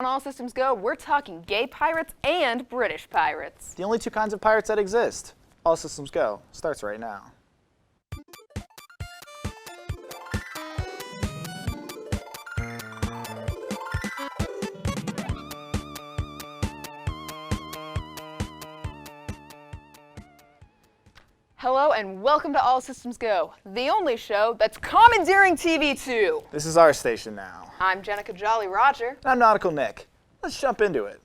On All Systems Go, we're talking gay pirates and British pirates. The only two kinds of pirates that exist. All Systems Go starts right now. Hello and welcome to All Systems Go, the only show that's commandeering TV too. This is our station now. I'm Jenica Jolly Roger. And I'm Nautical Nick. Let's jump into it.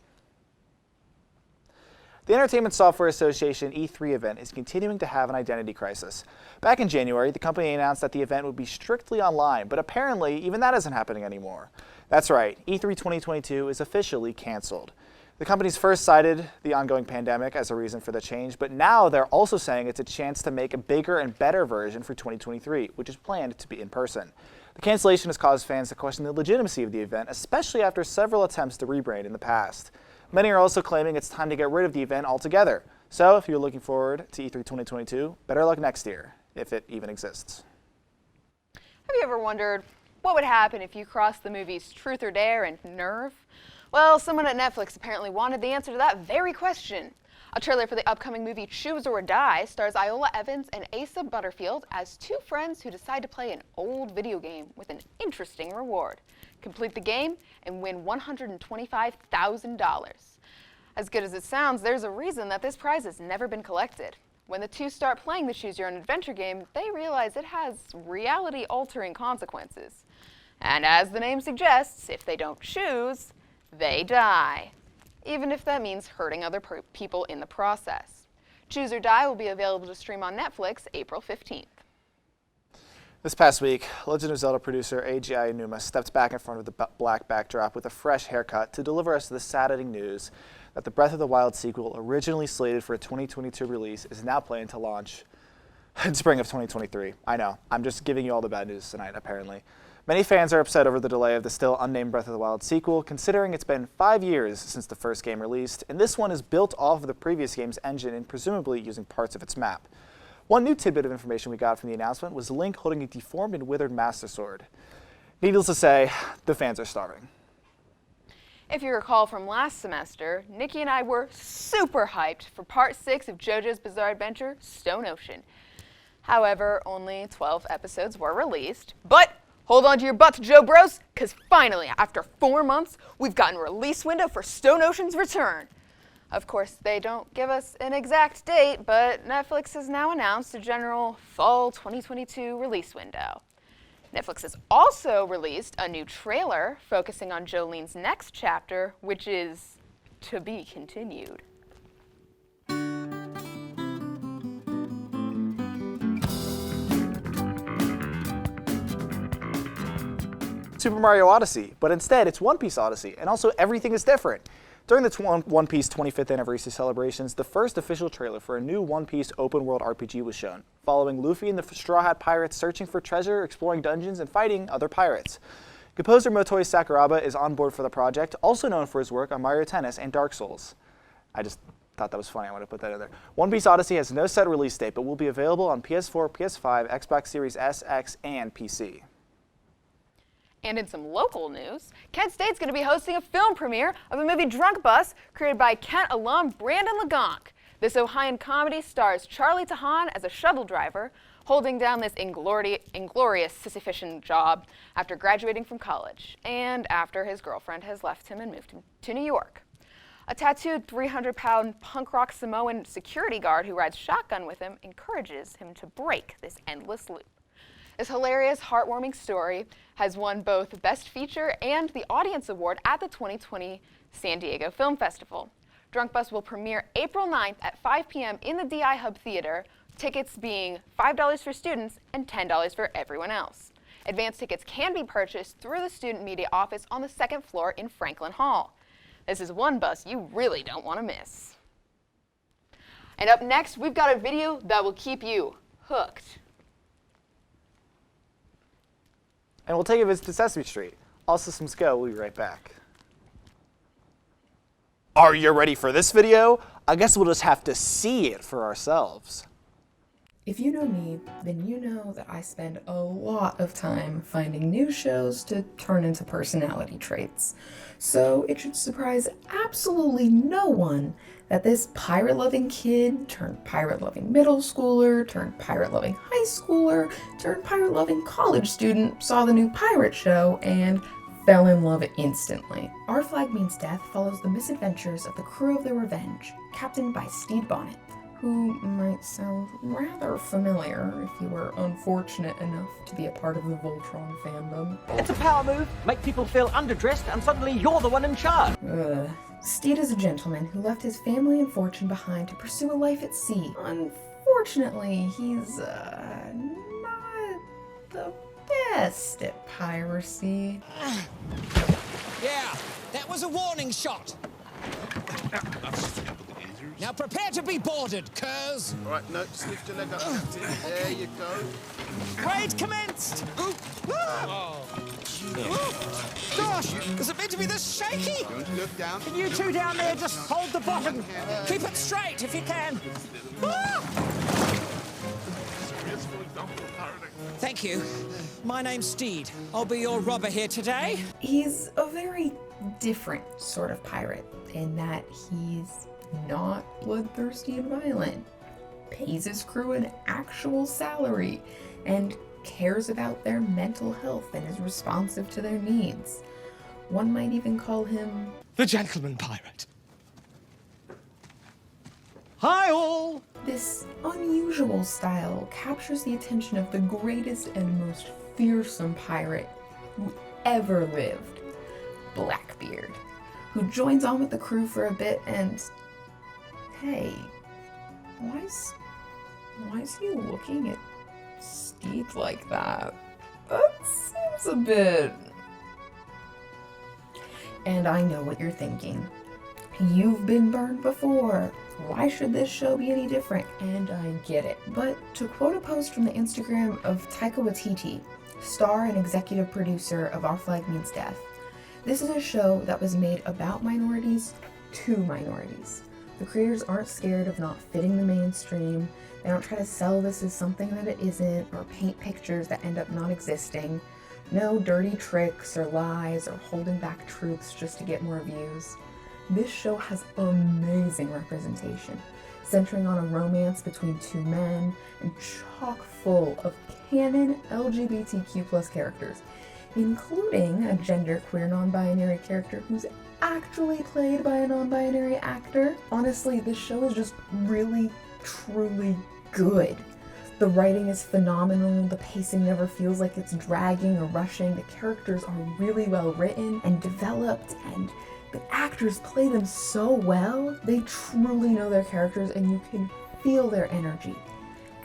The Entertainment Software Association E3 event is continuing to have an identity crisis. Back in January, the company announced that the event would be strictly online, but apparently even that isn't happening anymore. That's right, E3 2022 is officially canceled. The company's first cited the ongoing pandemic as a reason for the change, but now they're also saying it's a chance to make a bigger and better version for 2023, which is planned to be in person. The cancellation has caused fans to question the legitimacy of the event, especially after several attempts to rebrand in the past. Many are also claiming it's time to get rid of the event altogether. So if you're looking forward to E3 2022, better luck next year, if it even exists. Have you ever wondered what would happen if you crossed the movies Truth or Dare and Nerve? Well, someone at Netflix apparently wanted the answer to that very question. A trailer for the upcoming movie Choose or Die stars Iola Evans and Asa Butterfield as two friends who decide to play an old video game with an interesting reward. Complete the game and win $125,000. As good as it sounds, there's a reason that this prize has never been collected. When the two start playing the Choose Your Own Adventure game, they realize it has reality-altering consequences. And as the name suggests, if they don't choose, they die, even if that means hurting other people in the process. Choose or Die will be available to stream on Netflix April 15th. This past week, Legend of Zelda producer AGI Inuma stepped back in front of the black backdrop with a fresh haircut to deliver us the saddening news that the Breath of the Wild sequel, originally slated for a 2022 release, is now planned to launch in spring of 2023. I know, I'm just giving you all the bad news tonight, apparently. Many fans are upset over the delay of the still unnamed Breath of the Wild sequel, considering it's been 5 years since the first game released, and this one is built off of the previous game's engine and presumably using parts of its map. One new tidbit of information we got from the announcement was Link holding a deformed and withered Master Sword. Needless to say, the fans are starving. If you recall from last semester, Nikki and I were super hyped for Part 6 of JoJo's Bizarre Adventure, Stone Ocean. However, only 12 episodes were released, but hold on to your butts, Joe Bros, because finally, after 4 months, we've gotten a release window for Stone Ocean's return. Of course, they don't give us an exact date, but Netflix has now announced a general fall 2022 release window. Netflix has also released a new trailer focusing on Jolene's next chapter, which is to be continued. Super Mario Odyssey, but instead it's One Piece Odyssey, and also everything is different. During the One Piece 25th anniversary celebrations, the first official trailer for a new One Piece open world RPG was shown, following Luffy and the Straw Hat Pirates searching for treasure, exploring dungeons, and fighting other pirates. Composer Motoi Sakuraba is on board for the project, also known for his work on Mario Tennis and Dark Souls. I just thought that was funny, I want to put that in there. One Piece Odyssey has no set release date, but will be available on PS4, PS5, Xbox Series S, X, and PC. And in some local news, Kent State's going to be hosting a film premiere of the movie Drunk Bus, created by Kent alum Brandon Legonck. This Ohioan comedy stars Charlie Tahan as a shuttle driver, holding down this inglorious sisyphean job after graduating from college, and after his girlfriend has left him and moved him to New York. A tattooed 300-pound punk rock Samoan security guard who rides shotgun with him encourages him to break this endless loop. This hilarious, heartwarming story has won both Best Feature and the Audience Award at the 2020 San Diego Film Festival. Drunk Bus will premiere April 9th at 5 p.m. in the DI Hub Theater, tickets being $5 for students and $10 for everyone else. Advance tickets can be purchased through the Student Media Office on the second floor in Franklin Hall. This is one bus you really don't want to miss. And up next, we've got a video that will keep you hooked. And we'll take a visit to Sesame Street. All Systems Go, we'll be right back. Are you ready for this video? I guess we'll just have to see it for ourselves. If you know me, then you know that I spend a lot of time finding new shows to turn into personality traits. So it should surprise absolutely no one that this pirate-loving kid turned pirate-loving middle schooler, turned pirate-loving high schooler, turned pirate-loving college student saw the new pirate show and fell in love instantly. Our Flag Means Death follows the misadventures of the crew of the Revenge, captained by Stede Bonnet, who might sound rather familiar if you were unfortunate enough to be a part of the Voltron fandom. It's a power move, make people feel underdressed, and suddenly you're the one in charge. Stede is a gentleman who left his family and fortune behind to pursue a life at sea. Unfortunately, he's, not the best at piracy. Yeah, that was a warning shot. Now prepare to be boarded, curs. All right, no, lift your leg up, Captain. There you go. Raid commenced. Gosh, is it meant to be this shaky? Don't look down. Can you two down there just hold the bottom? Keep it straight if you can. Thank you. My name's Stede. I'll be your robber here today. He's a very different sort of pirate in that he's not bloodthirsty and violent, pays his crew an actual salary, and cares about their mental health and is responsive to their needs. One might even call him The Gentleman Pirate. Hi all! This unusual style captures the attention of the greatest and most fearsome pirate who ever lived, Blackbeard, who joins on with the crew for a bit and... Hey, why is he looking at Stede like that? That seems a bit... And I know what you're thinking. You've been burned before. Why should this show be any different? And I get it. But to quote a post from the Instagram of Taika Waititi, star and executive producer of Our Flag Means Death, this is a show that was made about minorities to minorities. The creators aren't scared of not fitting the mainstream. They don't try to sell this as something that it isn't or paint pictures that end up not existing. No dirty tricks or lies or holding back truths just to get more views. This show has amazing representation, centering on a romance between two men and chock full of canon LGBTQ+ characters, including a genderqueer non-binary character who's actually played by a non-binary actor. Honestly, this show is just really, truly good. The writing is phenomenal, the pacing never feels like it's dragging or rushing, the characters are really well written and developed, and the actors play them so well. They truly know their characters and you can feel their energy.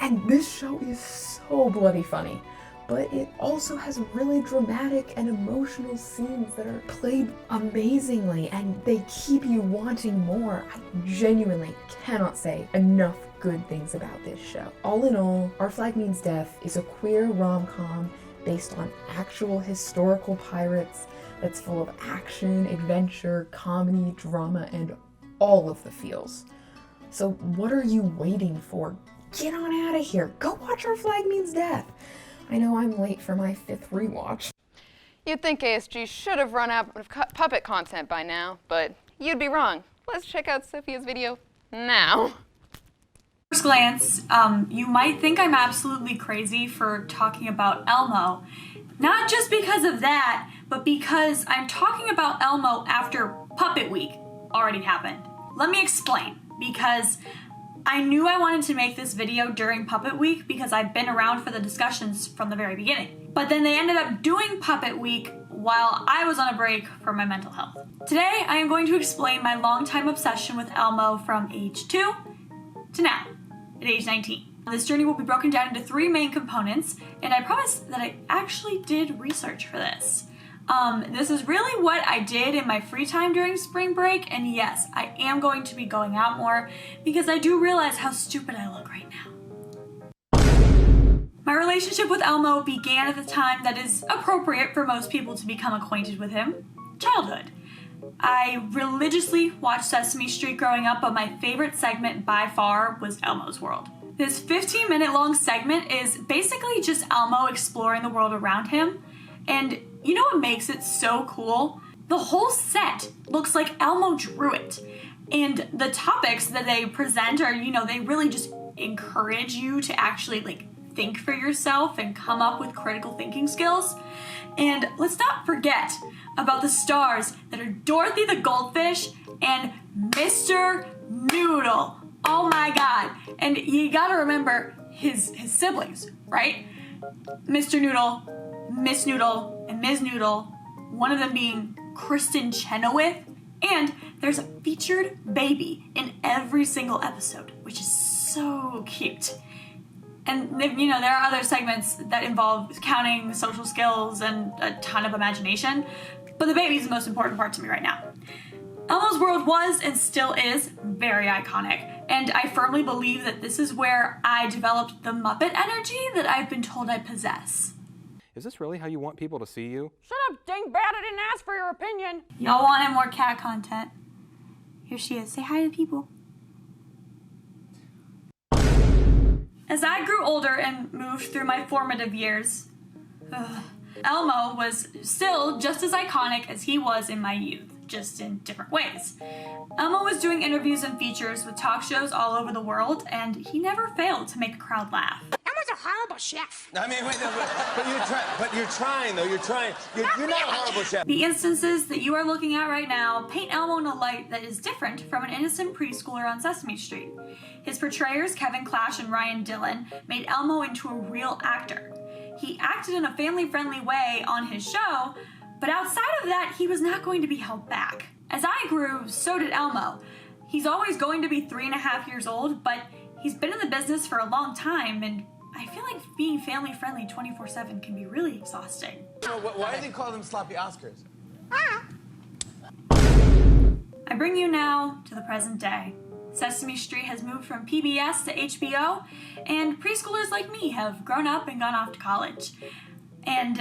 And this show is so bloody funny, but it also has really dramatic and emotional scenes that are played amazingly and they keep you wanting more. I genuinely cannot say enough good things about this show. All in all, Our Flag Means Death is a queer rom-com based on actual historical pirates that's full of action, adventure, comedy, drama, and all of the feels. So what are you waiting for? Get on out of here. Go watch Our Flag Means Death. I know I'm late for my 5th rewatch. You'd think ASG should have run out of puppet content by now, but you'd be wrong. Let's check out Sophia's video now. First glance, you might think I'm absolutely crazy for talking about Elmo. Not just because of that, but because I'm talking about Elmo after Puppet Week already happened. Let me explain, because I knew I wanted to make this video during Puppet Week because I've been around for the discussions from the very beginning. But then they ended up doing Puppet Week while I was on a break for my mental health. Today, I am going to explain my longtime obsession with Elmo from age 2 to now, at age 19. This journey will be broken down into 3 main components, and I promise that I actually did research for this. This is really what I did in my free time during spring break, and yes, I am going to be going out more because I do realize how stupid I look right now. My relationship with Elmo began at the time that is appropriate for most people to become acquainted with him, childhood. I religiously watched Sesame Street growing up, but my favorite segment by far was Elmo's World. This 15-minute long segment is basically just Elmo exploring the world around him. And you know what makes it so cool? The whole set looks like Elmo drew it. And the topics that they present are, they really just encourage you to actually think for yourself and come up with critical thinking skills. And let's not forget about the stars that are Dorothy the goldfish and Mr. Noodle. Oh my God. And you gotta remember his siblings, right? Mr. Noodle, Miss Noodle, and Ms. Noodle, one of them being Kristen Chenoweth. And there's a featured baby in every single episode, which is so cute. And there are other segments that involve counting, social skills, and a ton of imagination, but the baby's the most important part to me right now. Elmo's world was and still is very iconic, and I firmly believe that this is where I developed the Muppet energy that I've been told I possess. Is this really how you want people to see you? Shut up, dingbat, I didn't ask for your opinion. Y'all wanted more cat content. Here she is. Say hi to the people. As I grew older and moved through my formative years, Elmo was still just as iconic as he was in my youth, just in different ways. Elmo was doing interviews and features with talk shows all over the world, and he never failed to make a crowd laugh. Elmo's a horrible chef. I mean, wait, no, but you're trying, though. You're trying. You're not a horrible chef. The instances that you are looking at right now paint Elmo in a light that is different from an innocent preschooler on Sesame Street. His portrayers, Kevin Clash and Ryan Dillon, made Elmo into a real actor. He acted in a family-friendly way on his show, but outside of that, he was not going to be held back. As I grew, so did Elmo. He's always going to be 3.5 years old, but he's been in the business for a long time, and I feel like being family-friendly 24/7 can be really exhausting. Why do they call them sloppy Oscars? I bring you now to the present day. Sesame Street has moved from PBS to HBO, and preschoolers like me have grown up and gone off to college. And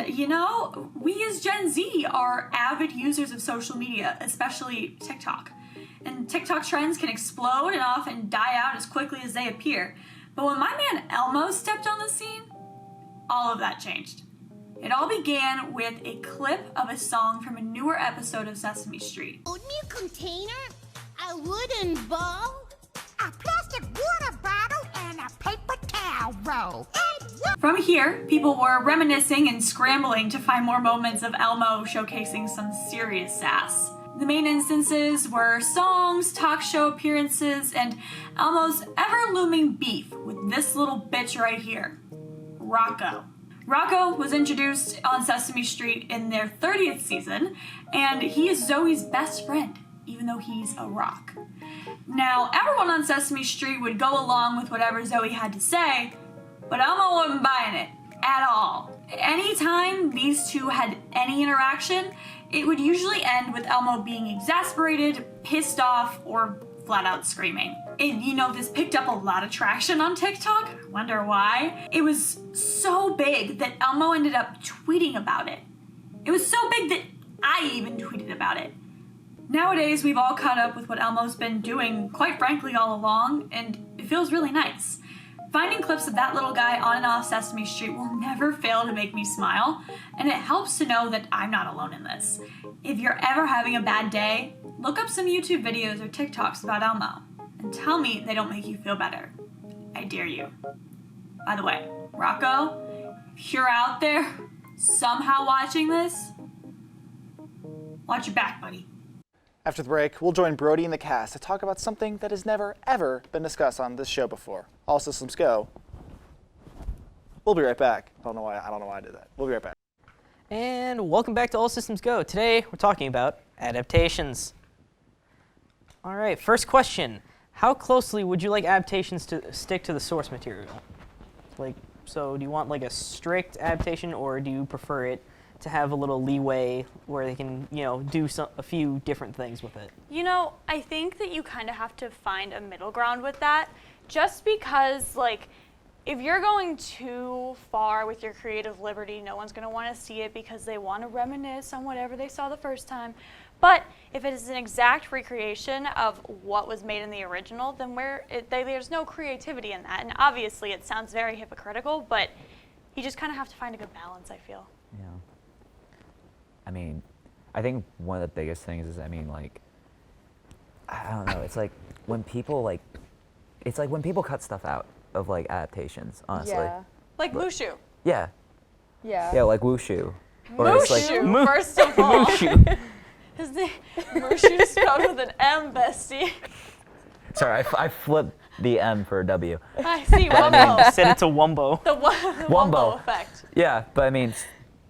we as Gen Z are avid users of social media, especially TikTok. And TikTok trends can explode and often die out as quickly as they appear. But when my man Elmo stepped on the scene, all of that changed. It all began with a clip of a song from a newer episode of Sesame Street. Oatmeal container, a wooden bowl, a plastic water bottle, and a paper towel roll. From here, people were reminiscing and scrambling to find more moments of Elmo showcasing some serious sass. The main instances were songs, talk show appearances, and Elmo's ever-looming beef with this little bitch right here, Rocco. Rocco was introduced on Sesame Street in their 30th season, and he is Zoe's best friend, even though he's a rock. Now, everyone on Sesame Street would go along with whatever Zoe had to say, but Elmo wasn't buying it at all. Anytime these two had any interaction, it would usually end with Elmo being exasperated, pissed off, or flat out screaming. And this picked up a lot of traction on TikTok. I wonder why. It was so big that Elmo ended up tweeting about it. It was so big that I even tweeted about it. Nowadays, we've all caught up with what Elmo's been doing, quite frankly, all along, and it feels really nice. Finding clips of that little guy on and off Sesame Street will never fail to make me smile, and it helps to know that I'm not alone in this. If you're ever having a bad day, look up some YouTube videos or TikToks about Elmo, and tell me they don't make you feel better. I dare you. By the way, Rocco, if you're out there somehow watching this, watch your back, buddy. After the break, we'll join Brody and the cast to talk about something that has never, ever been discussed on this show before. All systems go. We'll be right back. I don't know why I did that. We'll be right back. And welcome back to All Systems Go. Today, we're talking about adaptations. All right, first question. How closely would you like adaptations to stick to the source material? So do you want a strict adaptation, or do you prefer it to have a little leeway where they can, do a few different things with it? I think that you kind of have to find a middle ground with that, just because, if you're going too far with your creative liberty, no one's going to want to see it because they want to reminisce on whatever they saw the first time. But if it is an exact recreation of what was made in the original, then there's no creativity in that. And obviously it sounds very hypocritical, but you just kind of have to find a good balance, I feel. Yeah. I mean, I think one of the biggest things is, I mean, like, I don't know, it's like when people cut stuff out of like adaptations, honestly. Yeah. Like Mushu. Yeah. Yeah. Yeah, like Wushu. Mushu, first of all. Mushu. His name, Mushu spelled with an M, bestie. Sorry, I flipped the M for a W. I see, Wumbo. Said it's a Wumbo. The Wumbo effect. Yeah, but I mean,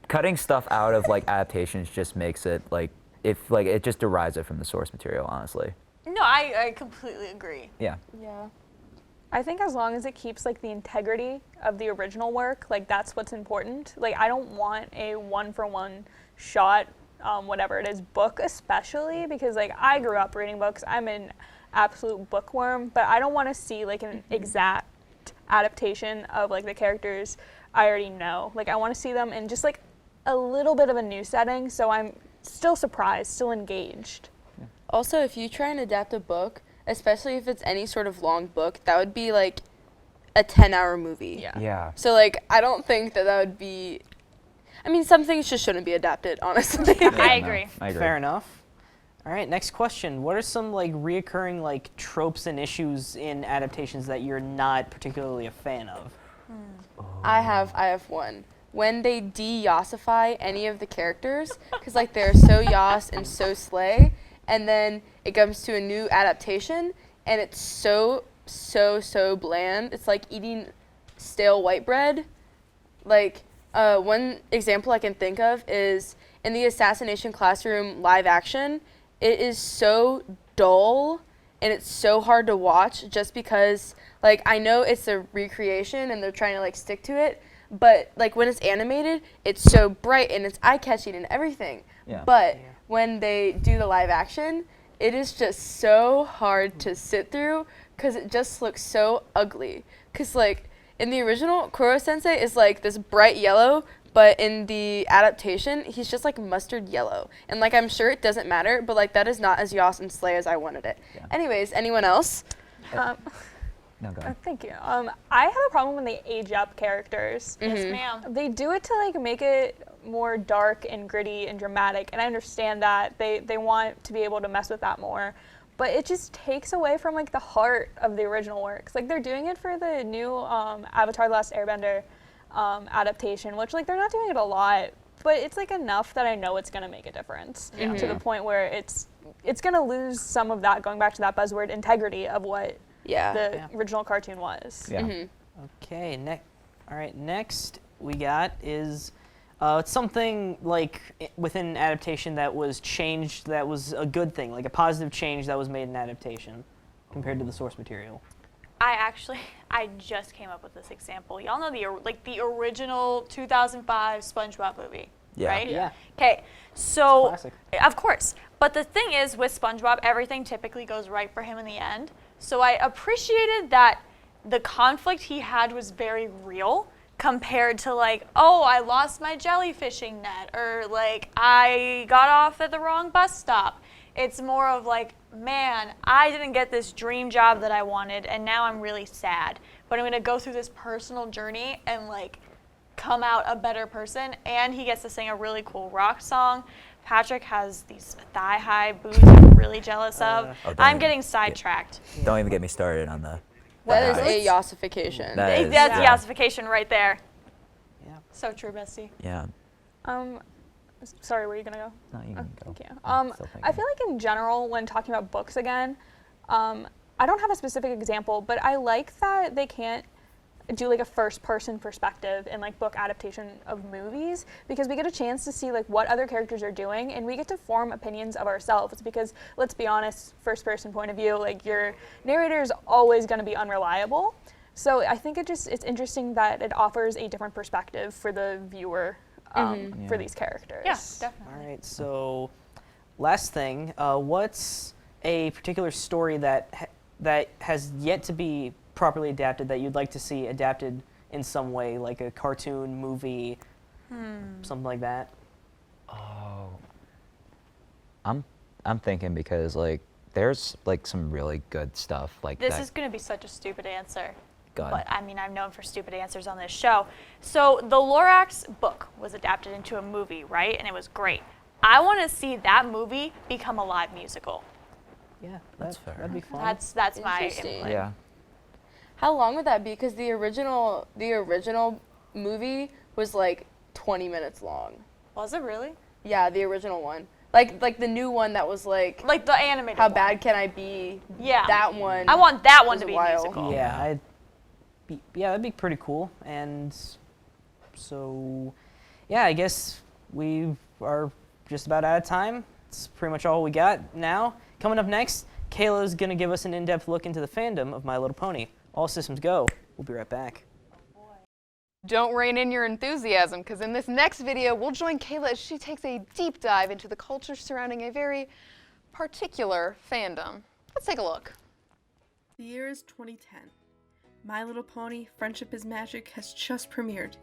cutting stuff out of like adaptations just makes it like, it just derives it from the source material, honestly. No, I completely agree. Yeah. Yeah. I think as long as it keeps like the integrity of the original work, like that's what's important. Like I don't want a one-for-one shot, whatever it is, book especially, because like I grew up reading books. I'm an absolute bookworm, but I don't want to see like an exact adaptation of like the characters I already know. Like I want to see them in just like a little bit of a new setting, so I'm still surprised, still engaged. Also, if you try and adapt a book, especially if it's any sort of long book, that would be like a 10-hour movie. Yeah. So like, I don't think that would be, I mean, some things just shouldn't be adapted, honestly. I agree. I agree. Fair enough. All right, next question. What are some like reoccurring like tropes and issues in adaptations that you're not particularly a fan of? I have one. When they de-yossify any of the characters, because like they're so yoss and so slay, and then it comes to a new adaptation, and it's so bland. It's like eating stale white bread. Like, one example I can think of is in the Assassination Classroom live action, it is so dull, and it's so hard to watch just because, like, I know it's a recreation, and they're trying to, like, stick to it, but, like, when it's animated, it's so bright, and it's eye-catching and everything. Yeah. But when they do the live action, it is just so hard to sit through because it just looks so ugly. Because, like, in the original, Koro-sensei is, like, this bright yellow, but in the adaptation, he's just, like, mustard yellow. And, like, I'm sure it doesn't matter, but, like, that is not as Yoss and Slay as I wanted it. Yeah. Anyways, anyone else? No, go ahead. Thank you. I have a problem when they age up characters. Yes, ma'am. They do it to like make it more dark and gritty and dramatic, and I understand that they want to be able to mess with that more, but it just takes away from like the heart of the original works. Like they're doing it for the new Avatar: The Last Airbender adaptation, which like they're not doing it a lot, but it's like enough that I know it's gonna make a difference to the point where it's gonna lose some of that, going back to that buzzword, integrity of what the original cartoon was. Yeah. Okay, all right, next we got is it's something like within adaptation that was changed, that was a good thing, like a positive change that was made in adaptation compared to the source material. I just came up with this example. Y'all know the original 2005 SpongeBob movie, right? Yeah. Okay, so Classic. of course. But the thing is, with SpongeBob, everything typically goes right for him in the end. So I appreciated that the conflict he had was very real compared to like, oh, I lost my jellyfishing net, or like I got off at the wrong bus stop. It's more of like, man, I didn't get this dream job that I wanted, and now I'm really sad. But I'm gonna go through this personal journey and like come out a better person. And he gets to sing a really cool rock song. Patrick has these thigh-high boobs I'm really jealous of. I'm getting sidetracked. Don't even get me started on the. That is a yossification. That's yossification right there. Yeah. So true, Bestie. Yeah. Sorry, were you gonna go? No, you can go. Thank you. I feel like in general, when talking about books again, I don't have a specific example, but I like that they can't do like a first-person perspective in like book adaptation of movies, because we get a chance to see like what other characters are doing, and we get to form opinions of ourselves. Because let's be honest, first-person point of view, like your narrator is always going to be unreliable. So I think it's interesting that it offers a different perspective for the viewer for these characters. Yeah, definitely. All right, so last thing, what's a particular story that has yet to be properly adapted that you'd like to see adapted in some way, like a cartoon, movie, something like that? Oh, I'm I'm thinking because like there's like some really good stuff like This that. is going to be such a stupid answer. God. But I mean, I'm known for stupid answers on this show. So the Lorax book was adapted into a movie, right? And it was great. I want to see that movie become a live musical. Yeah, that's fair. That'd be fun. That's my Interesting. input. Yeah. How long would that be? Because the original movie was like 20 minutes long. Was it really? Yeah, the original one. Like the new one that was like the animated How one. Bad Can I Be? Yeah. That one. I want that one was to a be while. musical. Yeah, that'd be pretty cool. And so, yeah, I guess we are just about out of time. It's pretty much all we got now. Coming up next, Kayla's going to give us an in-depth look into the fandom of My Little Pony. All systems go. We'll be right back. Don't rein in your enthusiasm, because in this next video, we'll join Kayla as she takes a deep dive into the culture surrounding a very particular fandom. Let's take a look. The year is 2010. My Little Pony, Friendship is Magic has just premiered.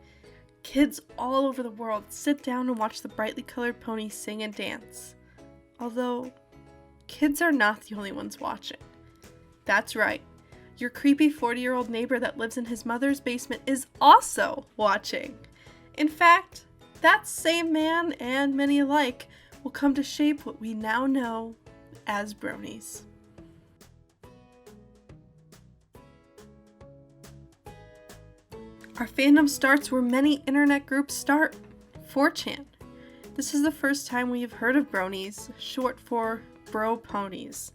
Kids all over the world sit down and watch the brightly colored ponies sing and dance. Although, kids are not the only ones watching. That's right. Your creepy 40-year-old neighbor that lives in his mother's basement is also watching. In fact, that same man and many alike will come to shape what we now know as bronies. Our fandom starts where many internet groups start, 4chan. This is the first time we have heard of bronies, short for bro ponies.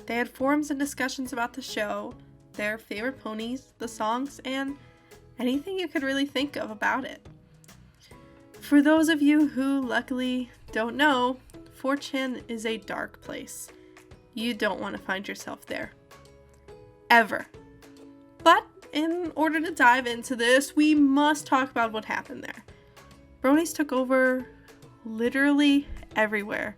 They had forums and discussions about the show, their favorite ponies, the songs, and anything you could really think of about it. For those of you who luckily don't know, 4chan is a dark place. You don't want to find yourself there. Ever. But in order to dive into this, we must talk about what happened there. Bronies took over literally everywhere.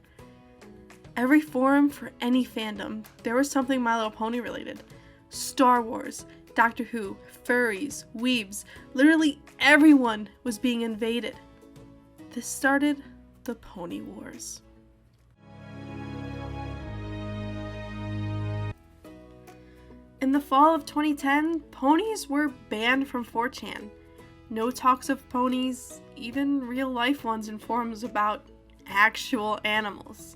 Every forum for any fandom, there was something My Little Pony related. Star Wars, Doctor Who, furries, weebs, literally everyone was being invaded. This started the Pony Wars. In the fall of 2010, ponies were banned from 4chan. No talks of ponies, even real life ones in forums about actual animals.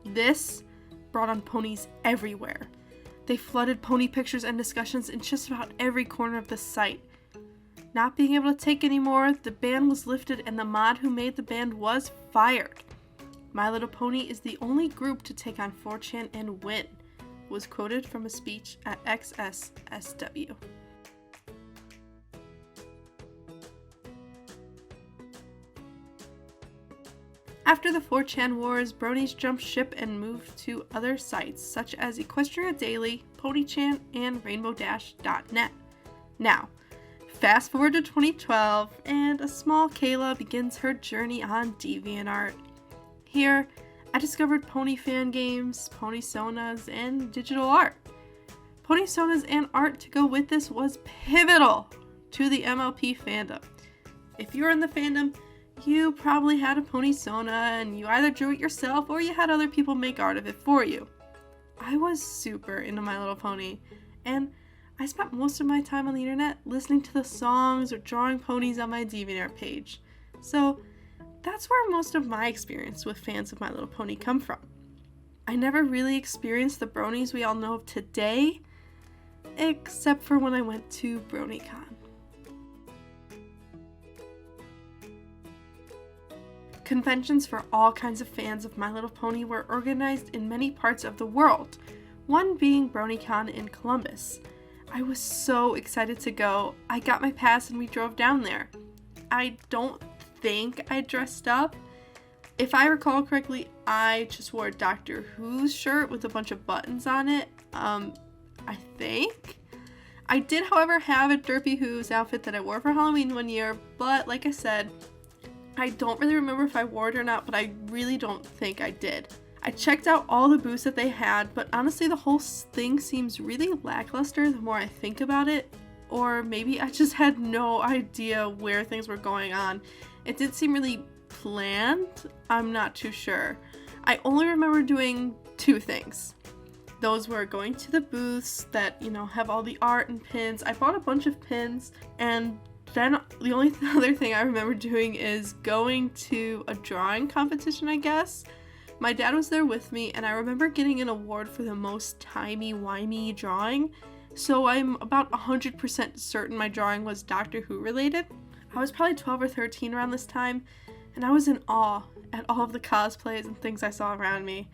This brought on ponies everywhere. They flooded pony pictures and discussions in just about every corner of the site. Not being able to take anymore, the ban was lifted and the mod who made the ban was fired. My Little Pony is the only group to take on 4chan and win, was quoted from a speech at XSSW. After the 4chan wars, bronies jumped ship and moved to other sites such as Equestria Daily, PonyChan, and RainbowDash.net. Now, fast forward to 2012, and a small Kayla begins her journey on DeviantArt. Here, I discovered pony fan games, ponysonas, and digital art. Ponysonas and art to go with this was pivotal to the MLP fandom. If you're in the fandom, you probably had a pony-sona and you either drew it yourself or you had other people make art of it for you. I was super into My Little Pony, and I spent most of my time on the internet listening to the songs or drawing ponies on my DeviantArt page. So that's where most of my experience with fans of My Little Pony come from. I never really experienced the bronies we all know of today, except for when I went to BronyCon. Conventions for all kinds of fans of My Little Pony were organized in many parts of the world, one being BronyCon in Columbus. I was so excited to go. I got my pass and we drove down there. I don't think I dressed up. If I recall correctly, I just wore a Doctor Who shirt with a bunch of buttons on it. I think. I did, however, have a Derpy Who's outfit that I wore for Halloween one year, but like I said, I don't really remember if I wore it or not, but I really don't think I did. I checked out all the booths that they had, but honestly the whole thing seems really lackluster the more I think about it. Or maybe I just had no idea where things were going on. It did seem really planned. I'm not too sure. I only remember doing 2 things. Those were going to the booths that, have all the art and pins. I bought a bunch of pins, and then the only other thing I remember doing is going to a drawing competition, I guess. My dad was there with me, and I remember getting an award for the most timey-wimey drawing, so I'm about 100% certain my drawing was Doctor Who related. I was probably 12 or 13 around this time, and I was in awe at all of the cosplays and things I saw around me.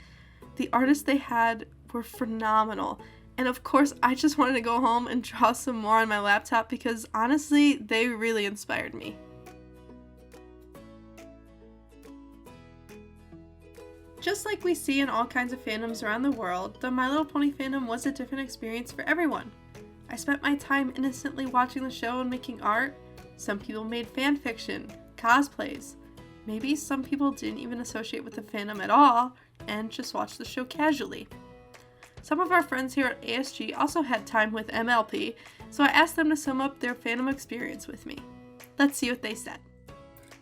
The artists they had were phenomenal, and of course I just wanted to go home and draw some more on my laptop because honestly, they really inspired me. Just like we see in all kinds of fandoms around the world, the My Little Pony fandom was a different experience for everyone. I spent my time innocently watching the show and making art. Some people made fan fiction, cosplays. Maybe some people didn't even associate with the fandom at all and just watched the show casually. Some of our friends here at ASG also had time with MLP, so I asked them to sum up their fandom experience with me. Let's see what they said.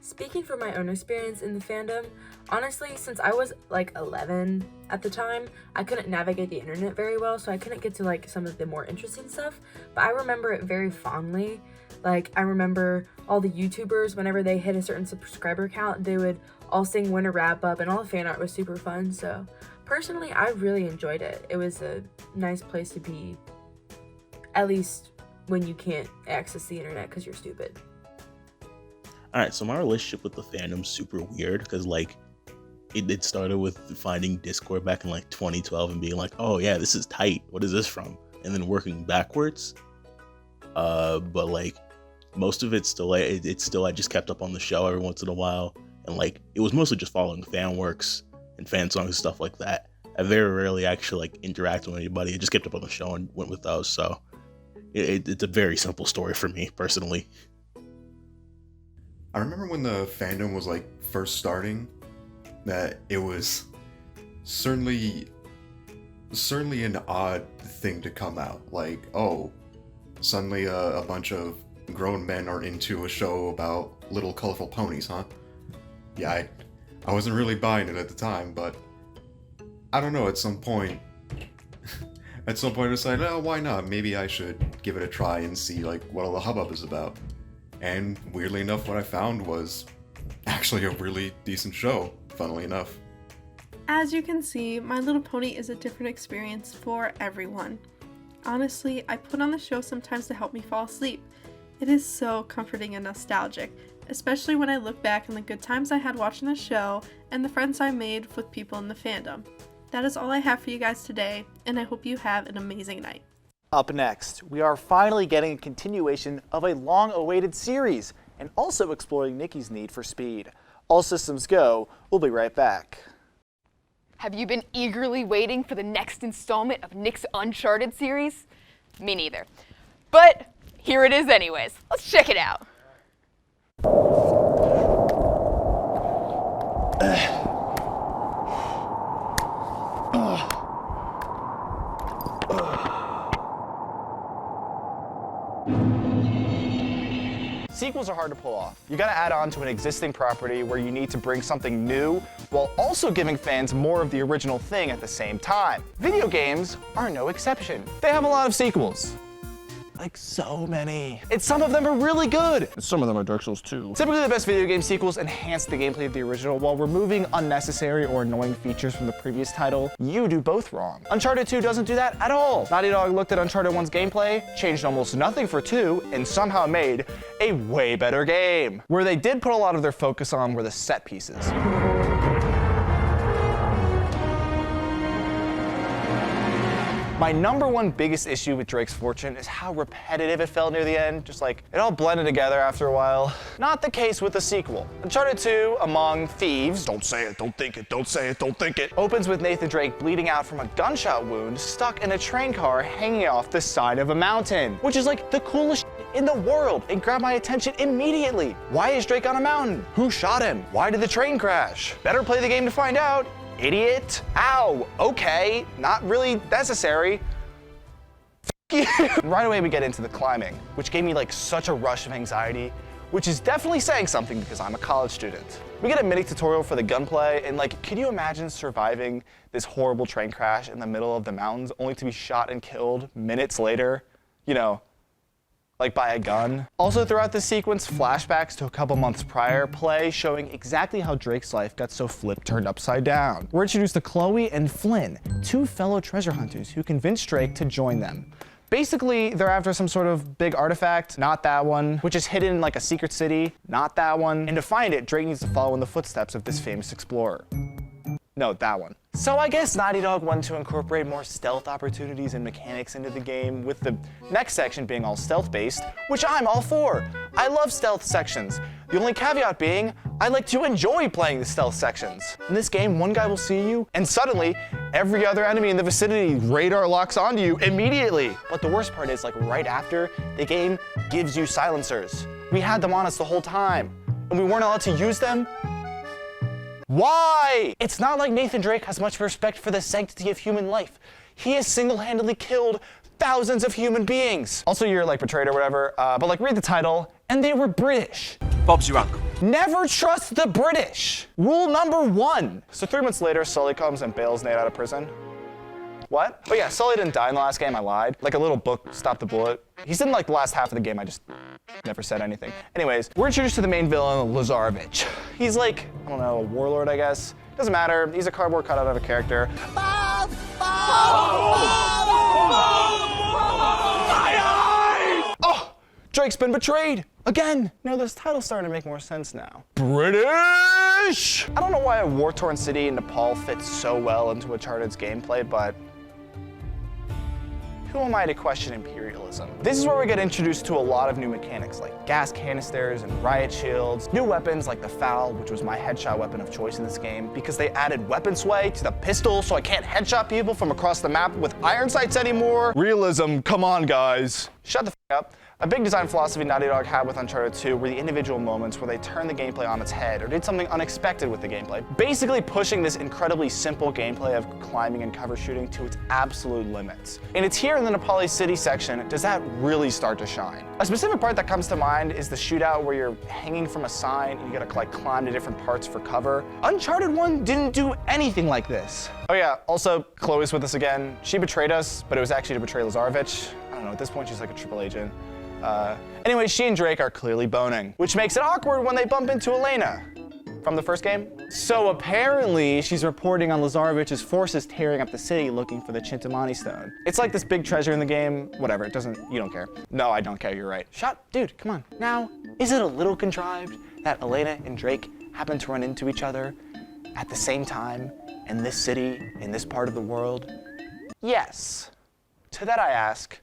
Speaking from my own experience in the fandom, honestly, since I was like 11 at the time, I couldn't navigate the internet very well, so I couldn't get to like some of the more interesting stuff, but I remember it very fondly. Like, I remember all the YouTubers, whenever they hit a certain subscriber count, they would all sing Winter Wrap Up, and all the fan art was super fun, so personally, I really enjoyed it. It was a nice place to be, at least when you can't access the internet because you're stupid. Alright, so my relationship with the fandom's super weird because, like, it started with finding Discord back in, like, 2012 and being like, oh, yeah, this is tight. What is this from? And then working backwards. But, like, most of it's still, it's still, I just kept up on the show every once in a while. And, like, it was mostly just following fan works and fan songs and stuff like that. I very rarely actually, like, interacted with anybody. I just kept up on the show and went with those. So, it's a very simple story for me, personally. I remember when the fandom was like first starting, that it was certainly an odd thing to come out. Like, oh, suddenly a bunch of grown men are into a show about little colorful ponies, huh? Yeah, I wasn't really buying it at the time, but I don't know, at some point I decided, oh, why not? Maybe I should give it a try and see like what all the hubbub is about. And weirdly enough, what I found was actually a really decent show, funnily enough. As you can see, My Little Pony is a different experience for everyone. Honestly, I put on the show sometimes to help me fall asleep. It is so comforting and nostalgic, especially when I look back on the good times I had watching the show and the friends I made with people in the fandom. That is all I have for you guys today, and I hope you have an amazing night. Up next, we are finally getting a continuation of a long-awaited series and also exploring Nikki's need for speed. All systems go. We'll be right back. Have you been eagerly waiting for the next installment of Nick's Uncharted series? Me neither. But here it is anyways. Let's check it out. Sequels are hard to pull off. You gotta add on to an existing property where you need to bring something new while also giving fans more of the original thing at the same time. Video games are no exception. They have a lot of sequels. Like so many. And some of them are really good. And some of them are Dark Souls 2. Typically the best video game sequels enhance the gameplay of the original while removing unnecessary or annoying features from the previous title. You do both wrong. Uncharted 2 doesn't do that at all. Naughty Dog looked at Uncharted 1's gameplay, changed almost nothing for 2, and somehow made a way better game. Where they did put a lot of their focus on were the set pieces. My #1 biggest issue with Drake's Fortune is how repetitive it felt near the end. Just like, it all blended together after a while. Not the case with the sequel. Uncharted 2, Among Thieves, don't say it, don't think it, don't say it, don't think it, opens with Nathan Drake bleeding out from a gunshot wound stuck in a train car hanging off the side of a mountain, which is like the coolest shit in the world and grabbed my attention immediately. Why is Drake on a mountain? Who shot him? Why did the train crash? Better play the game to find out. Idiot. Ow. Okay. Not really necessary. F you. Right away we get into the climbing, which gave me like such a rush of anxiety which is definitely saying something because I'm a college student. We get a mini tutorial for the gunplay, and like, can you imagine surviving this horrible train crash in the middle of the mountains only to be shot and killed minutes later? You know, like by a gun. Also throughout this sequence, flashbacks to a couple months prior play showing exactly how Drake's life got so flipped turned upside down. We're introduced to Chloe and Flynn, two fellow treasure hunters who convince Drake to join them. Basically, they're after some sort of big artifact, not that one, which is hidden in like a secret city, not that one. And to find it, Drake needs to follow in the footsteps of this famous explorer. No, that one. So I guess Naughty Dog wanted to incorporate more stealth opportunities and mechanics into the game, with the next section being all stealth-based, which I'm all for. I love stealth sections. The only caveat being, I like to enjoy playing the stealth sections. In this game, one guy will see you, and suddenly, every other enemy in the vicinity radar locks onto you immediately. But the worst part is, like right after, the game gives you silencers. We had them on us the whole time, and we weren't allowed to use them. Why? It's not like Nathan Drake has much respect for the sanctity of human life. He has single-handedly killed thousands of human beings. Also, you're like betrayed or whatever, but like read the title, and they were British. Bob's your uncle. Never trust the British. Rule number 1. So 3 months later, Sully comes and bails Nate out of prison. What? Oh yeah, Sully didn't die in the last game, I lied. Like a little book stopped the bullet. He's in like the last half of the game, I just never said anything. Anyways, we're introduced to the main villain, Lazarevich. He's like, I don't know, a warlord, I guess. Doesn't matter, he's a cardboard cutout of a character. Oh, Drake's been betrayed, again. You know, this title's starting to make more sense now. British! I don't know why a war-torn city in Nepal fits so well into Uncharted's gameplay, but who am I to question imperialism? This is where we get introduced to a lot of new mechanics like gas canisters and riot shields, new weapons like the FAL, which was my headshot weapon of choice in this game because they added weapon sway to the pistol so I can't headshot people from across the map with iron sights anymore. Realism, come on guys. Shut the f up. A big design philosophy Naughty Dog had with Uncharted 2 were the individual moments where they turned the gameplay on its head or did something unexpected with the gameplay, basically pushing this incredibly simple gameplay of climbing and cover shooting to its absolute limits. And it's here in the Nepali City section does that really start to shine. A specific part that comes to mind is the shootout where you're hanging from a sign and you gotta like climb to different parts for cover. Uncharted 1 didn't do anything like this. Oh yeah, also Chloe's with us again. She betrayed us, but it was actually to betray Lazarevich. I don't know, at this point she's like a triple agent. Anyway, she and Drake are clearly boning, which makes it awkward when they bump into Elena from the first game. So apparently, she's reporting on Lazarevich's forces tearing up the city looking for the Chintamani stone. It's like this big treasure in the game. Whatever, you don't care. No, I don't care, you're right. Dude, come on. Now, is it a little contrived that Elena and Drake happen to run into each other at the same time in this city, in this part of the world? Yes. To that I ask,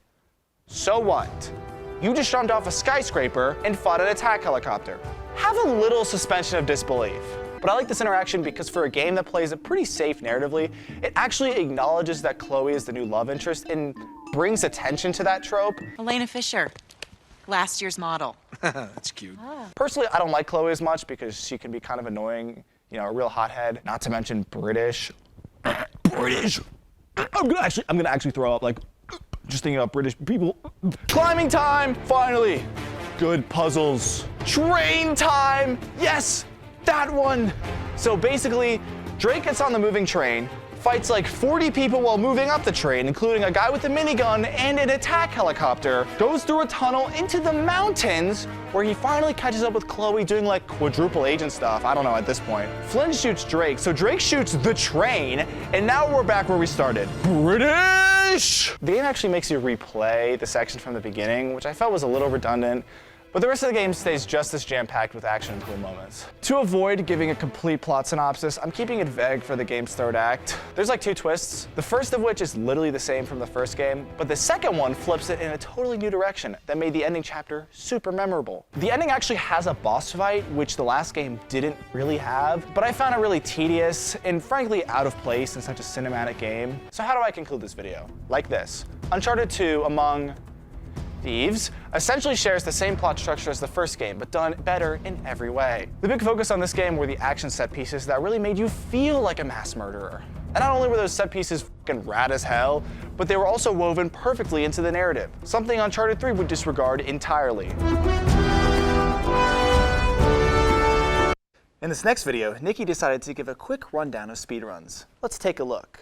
so what? You just jumped off a skyscraper and fought an attack helicopter. Have a little suspension of disbelief. But I like this interaction because for a game that plays it pretty safe narratively, it actually acknowledges that Chloe is the new love interest and brings attention to that trope. Elena Fisher, last year's model. That's cute. Personally, I don't like Chloe as much because she can be kind of annoying, you know, a real hothead, not to mention British. British. I'm gonna actually throw up, like, just thinking about British people. Climbing time, finally. Good puzzles. Train time, yes, that one. So basically, Drake gets on the moving train, fights like 40 people while moving up the train, including a guy with a minigun and an attack helicopter, goes through a tunnel into the mountains, where he finally catches up with Chloe doing like quadruple agent stuff. I don't know at this point. Flynn shoots Drake, so Drake shoots the train, and now we're back where we started. British! The game actually makes you replay the section from the beginning, which I felt was a little redundant. But the rest of the game stays just as jam-packed with action and cool moments. To avoid giving a complete plot synopsis, I'm keeping it vague for the game's third act. There's like 2 twists, the first of which is literally the same from the first game, but the second one flips it in a totally new direction that made the ending chapter super memorable. The ending actually has a boss fight, which the last game didn't really have, but I found it really tedious and frankly out of place in such a cinematic game. So how do I conclude this video? Like this. Uncharted 2, among thieves, essentially shares the same plot structure as the first game, but done better in every way. The big focus on this game were the action set pieces that really made you feel like a mass murderer. And not only were those set pieces fucking rad as hell, but they were also woven perfectly into the narrative, something Uncharted 3 would disregard entirely. In this next video, Nikki decided to give a quick rundown of speedruns. Let's take a look.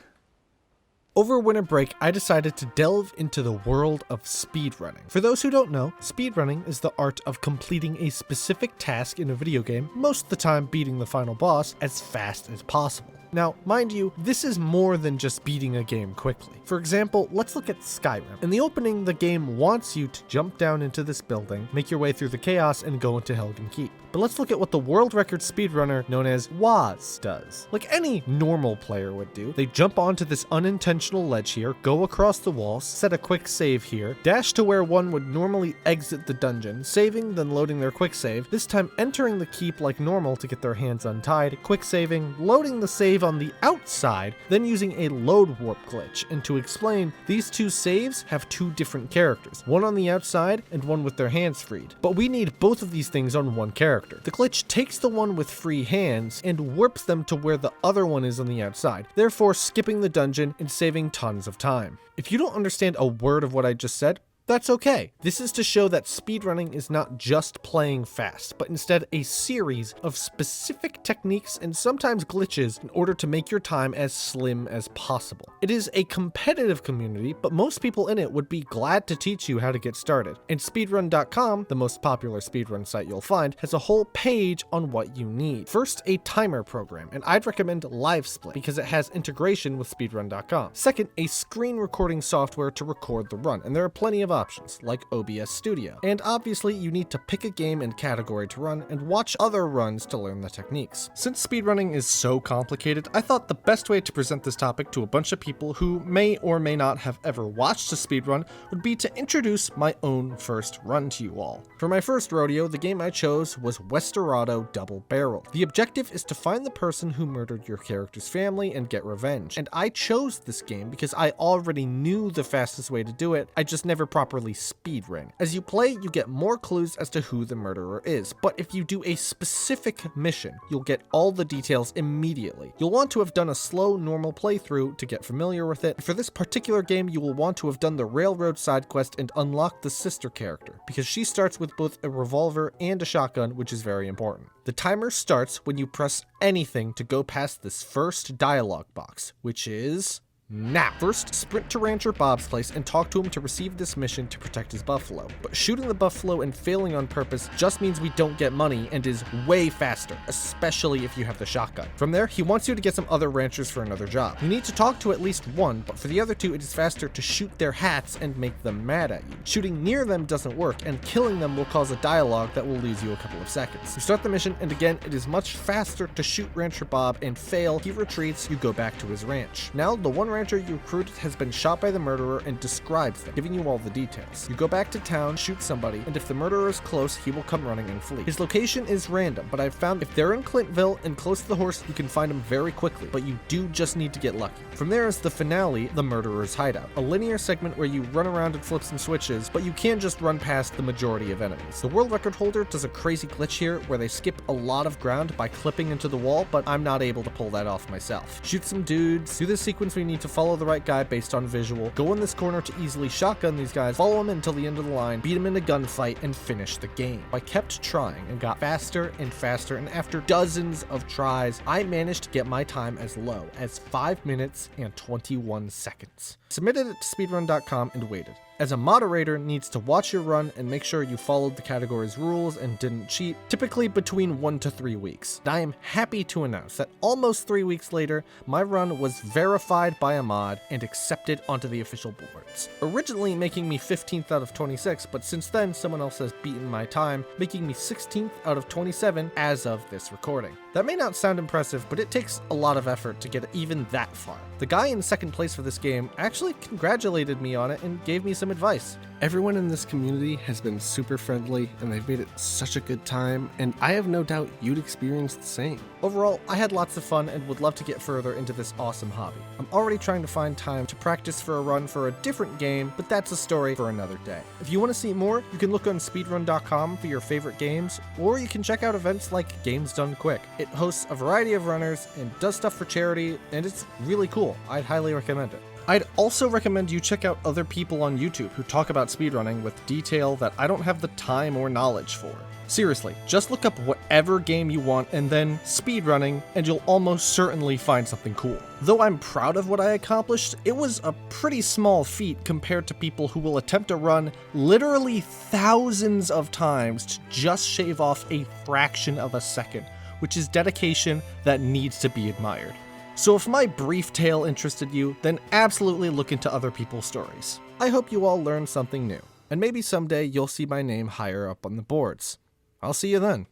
Over winter break, I decided to delve into the world of speedrunning. For those who don't know, speedrunning is the art of completing a specific task in a video game, most of the time beating the final boss, as fast as possible. Now, mind you, this is more than just beating a game quickly. For example, let's look at Skyrim. In the opening, the game wants you to jump down into this building, make your way through the chaos, and go into Helgen Keep. But let's look at what the world record speedrunner known as Woz does. Like any normal player would do, they jump onto this unintentional ledge here, go across the walls, set a quick save here, dash to where one would normally exit the dungeon, saving, then loading their quick save, this time entering the keep like normal to get their hands untied, quick saving, loading the save on the outside, then using a load warp glitch. And to explain, these two saves have two different characters, one on the outside and one with their hands freed. But we need both of these things on one character. The glitch takes the one with free hands and warps them to where the other one is on the outside, therefore skipping the dungeon and saving tons of time. If you don't understand a word of what I just said, that's okay. This is to show that speedrunning is not just playing fast, but instead a series of specific techniques and sometimes glitches in order to make your time as slim as possible. It is a competitive community, but most people in it would be glad to teach you how to get started. And speedrun.com, the most popular speedrun site you'll find, has a whole page on what you need. First, a timer program, and I'd recommend LiveSplit because it has integration with speedrun.com. Second, a screen recording software to record the run, and there are plenty of options, like OBS Studio. And obviously, you need to pick a game and category to run and watch other runs to learn the techniques. Since speedrunning is so complicated, I thought the best way to present this topic to a bunch of people who may or may not have ever watched a speedrun would be to introduce my own first run to you all. For my first rodeo, the game I chose was Westerado Double Barrel. The objective is to find the person who murdered your character's family and get revenge. And I chose this game because I already knew the fastest way to do it, I just never properly speedran. As you play, you get more clues as to who the murderer is, but if you do a specific mission, you'll get all the details immediately. You'll want to have done a slow, normal playthrough to get familiar with it. For this particular game, you will want to have done the railroad side quest and unlock the sister character, because she starts with both a revolver and a shotgun, which is very important. The timer starts when you press anything to go past this first dialogue box, which is now. First, sprint to Rancher Bob's place and talk to him to receive this mission to protect his buffalo. But shooting the buffalo and failing on purpose just means we don't get money and is way faster, especially if you have the shotgun. From there, he wants you to get some other ranchers for another job. You need to talk to at least one, but for the other two, it is faster to shoot their hats and make them mad at you. Shooting near them doesn't work, and killing them will cause a dialogue that will lose you a couple of seconds. You start the mission, and again, it is much faster to shoot Rancher Bob and fail. He retreats, you go back to his ranch. Now, the one rancher you recruited has been shot by the murderer and describes them, giving you all the details. You go back to town, shoot somebody, and if the murderer is close, he will come running and flee. His location is random, but I've found if they're in Clintville and close to the horse, you can find him very quickly, but you do just need to get lucky. From there is the finale, the murderer's hideout, a linear segment where you run around and flip some switches, but you can just run past the majority of enemies. The world record holder does a crazy glitch here where they skip a lot of ground by clipping into the wall, but I'm not able to pull that off myself. Shoot some dudes, do this sequence where you need to follow the right guy based on visual, go in this corner to easily shotgun these guys, follow them until the end of the line, beat them in a gunfight, and finish the game. I kept trying and got faster and faster, and after dozens of tries, I managed to get my time as low as 5 minutes and 21 seconds. Submitted it to speedrun.com and waited. As a moderator needs to watch your run and make sure you followed the category's rules and didn't cheat, typically between 1 to 3 weeks. I am happy to announce that almost 3 weeks later, my run was verified by a mod and accepted onto the official boards. Originally making me 15th out of 26, but since then someone else has beaten my time, making me 16th out of 27 as of this recording. That may not sound impressive, but it takes a lot of effort to get even that far. The guy in second place for this game actually congratulated me on it and gave me some advice. Everyone in this community has been super friendly and they've made it such a good time, and I have no doubt you'd experience the same. Overall, I had lots of fun and would love to get further into this awesome hobby. I'm already trying to find time to practice for a run for a different game, but that's a story for another day. If you want to see more, you can look on speedrun.com for your favorite games, or you can check out events like Games Done Quick. It hosts a variety of runners and does stuff for charity, and it's really cool. I'd highly recommend it. I'd also recommend you check out other people on YouTube who talk about speedrunning with detail that I don't have the time or knowledge for. Seriously, just look up whatever game you want and then speedrunning, and you'll almost certainly find something cool. Though I'm proud of what I accomplished, it was a pretty small feat compared to people who will attempt to run literally thousands of times to just shave off a fraction of a second, which is dedication that needs to be admired. So if my brief tale interested you, then absolutely look into other people's stories. I hope you all learned something new, and maybe someday you'll see my name higher up on the boards. I'll see you then.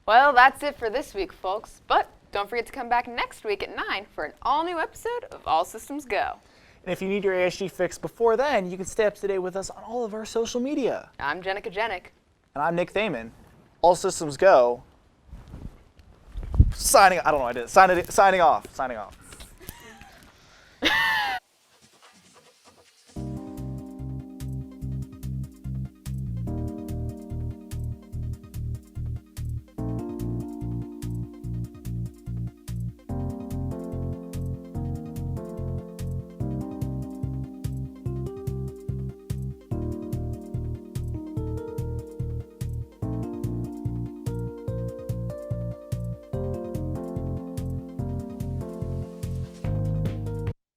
Well, that's it for this week, folks. But don't forget to come back next week at 9 for an all-new episode of All Systems Go. And if you need your ASG fix before then, you can stay up to date with us on all of our social media. I'm Jenica Jenick. And I'm Nick Thaman. All Systems Go. Signing off.